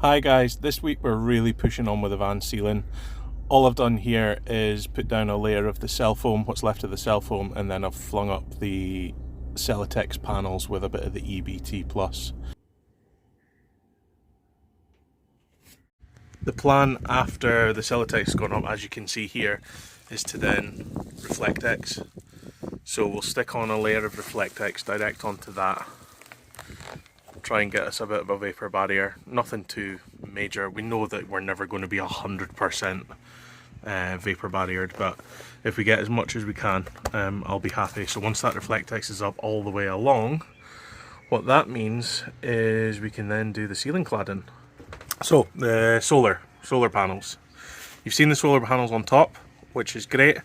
Hi guys, this week we're really pushing on with the van sealing. All I've done here is put down a layer of the cell foam, what's left of the cell foam, and then I've flung up the Celotex panels with a bit of the EBT+. The plan after the Celotex has gone up, as you can see here, is to then Reflectex. So we'll stick on a layer of Reflectex direct onto that. Try and get us a bit of a vapour barrier. Nothing too major. We know that we're never going to be 100% vapour barriered, but if we get as much as we can, I'll be happy. So once that Reflectex is up all the way along, what that means is we can then do the ceiling cladding. So the solar panels. You've seen the solar panels on top, which is great.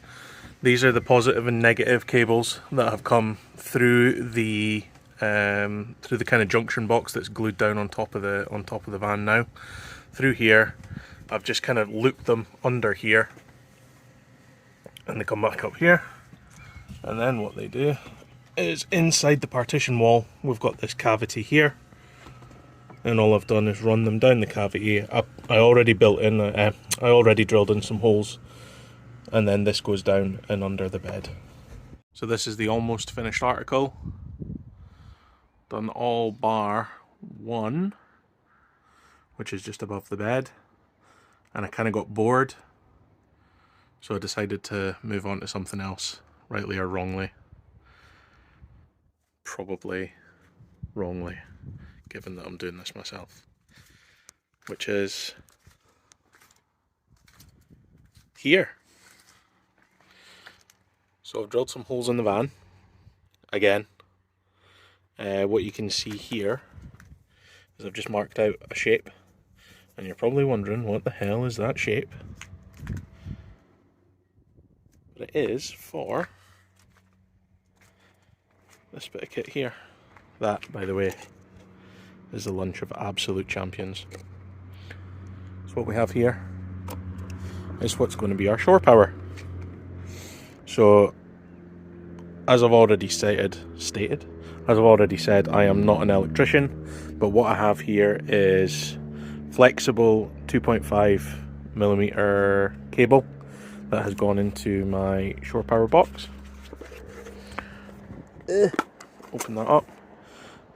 These are the positive and negative cables that have come through the kind of junction box that's glued down on top of the van now. Through here, I've just kind of looped them under here, and they come back up here. And then what they do is inside the partition wall, we've got this cavity here, and all I've done is run them down the cavity. I already built in, I already drilled in some holes, and then this goes down and under the bed. So this is the almost finished article. Done all bar one, which is just above the bed, and I kind of got bored, so I decided to move on to something else, rightly or wrongly. Probably wrongly, given that I'm doing this myself, which is here. So I've drilled some holes in the van again. What you can see here is I've just marked out a shape, and you're probably wondering what the hell is that shape. But it is for this bit of kit here. That, by the way, is the lunch of absolute champions. So what we have here is what's going to be our shore power. So, as I've already stated, as I've already said, I am not an electrician, but what I have here is flexible 2.5mm cable that has gone into my shore power box. Open that up,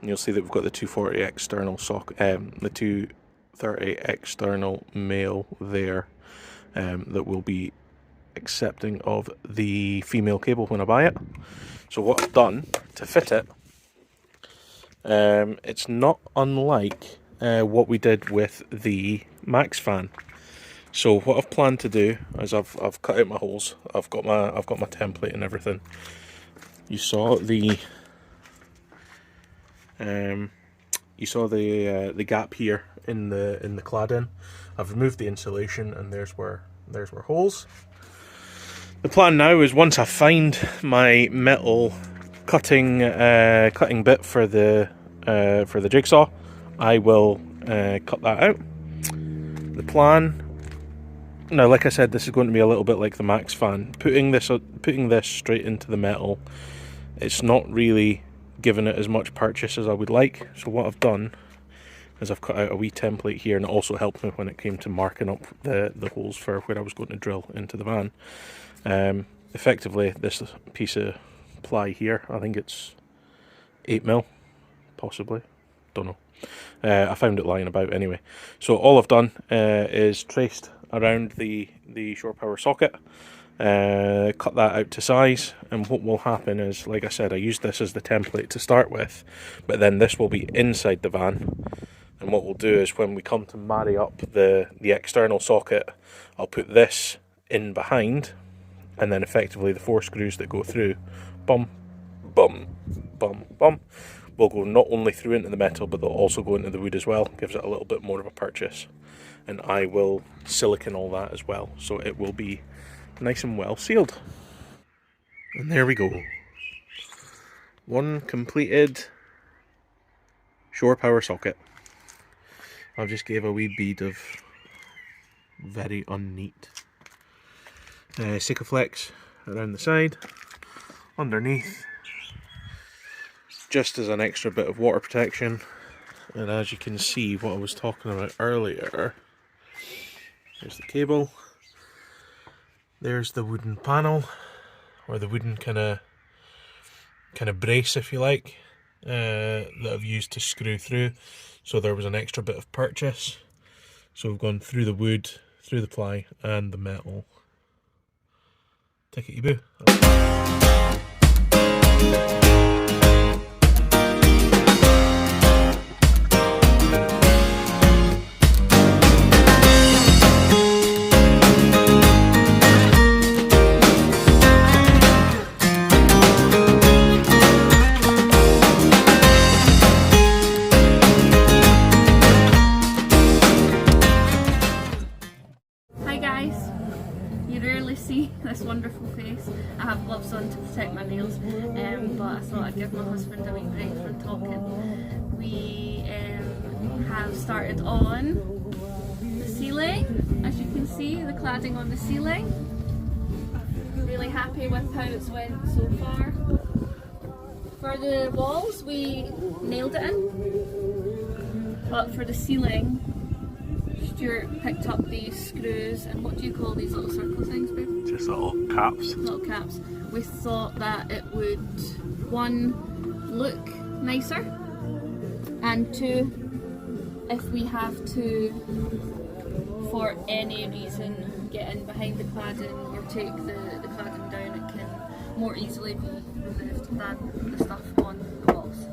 and you'll see that we've got the 240 external socket, the 230 external male there, that will be accepting of the female cable when I buy it. So what I've done to fit it, it's not unlike what we did with the Max fan. So what I've planned to do is I've cut out my holes. I've got my template and everything. You saw the gap here in the cladding. I've removed the insulation, and there's where holes. The plan now is, once I find my metal cutting bit for the jigsaw, I will cut that out. The plan now, like I said, this is going to be a little bit like the Max fan. Putting this straight into the metal, it's not really giving it as much purchase as I would like. So what I've done is I've cut out a wee template here, and it also helped me when it came to marking up the holes for where I was going to drill into the van. Effectively, this piece of ply here, I think it's 8mm, possibly, don't know. I found it lying about anyway. So all I've done is traced around the shore power socket, cut that out to size, and what will happen is, like I said, I used this as the template to start with, but then this will be inside the van, and what we'll do is, when we come to marry up the external socket, I'll put this in behind, and then effectively the 4 screws that go through, bum, bum, bum, bum, will go not only through into the metal, but they'll also go into the wood as well. Gives it a little bit more of a purchase. And I will silicone all that as well, so it will be nice and well sealed. And there we go. One completed shore power socket. I've just gave a wee bead of very unneat Sikaflex around the side, underneath, just as an extra bit of water protection, And as you can see, what I was talking about earlier, there's the cable, there's the wooden panel, or the wooden kind of brace, if you like, that I've used to screw through. So there was an extra bit of purchase. So we've gone through the wood, through the ply, and the metal. Take it, you boo. This wonderful face. I have gloves on to protect my nails, but I thought I'd give my husband a wee break from talking. We have started on the ceiling, as you can see, the cladding on the ceiling. Really happy with how it's went so far. For the walls we nailed it in, but for the ceiling Stuart picked up these screws, and what do you call these little circle things, babe? Just little caps. Little caps. We thought that it would, one, look nicer, and two, if we have to, for any reason, get in behind the cladding or take the cladding down, it can more easily be removed than the stuff on the walls.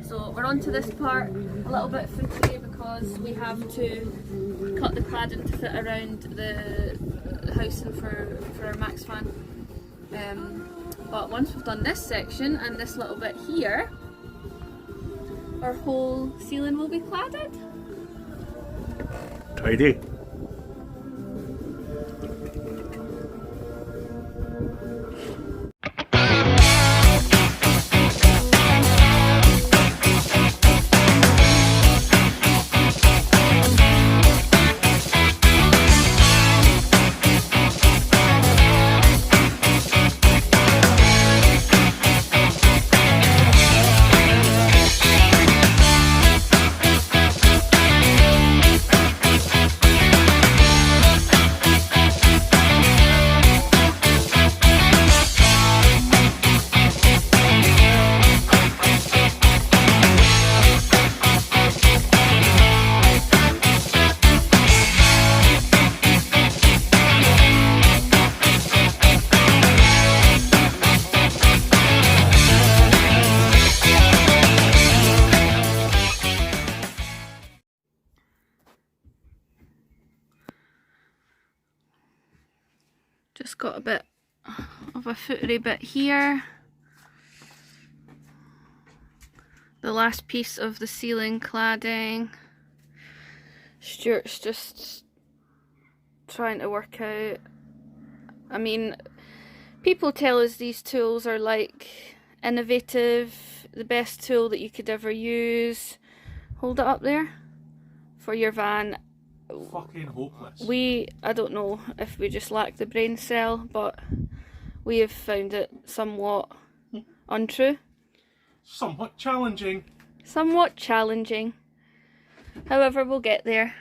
So we're on to this part, a little bit footy because we have to cut the cladding to fit around the housing for our max fan. But once we've done this section and this little bit here, our whole ceiling will be cladded. Tidy. Just got a bit of a footery bit here. The last piece of the ceiling cladding. Stuart's just trying to work out. I mean, people tell us these tools are like innovative, the best tool that you could ever use. Hold it up there for your van. Fucking hopeless. I don't know if we just lack the brain cell, but we have found it somewhat untrue. Somewhat challenging. Somewhat challenging. However, we'll get there.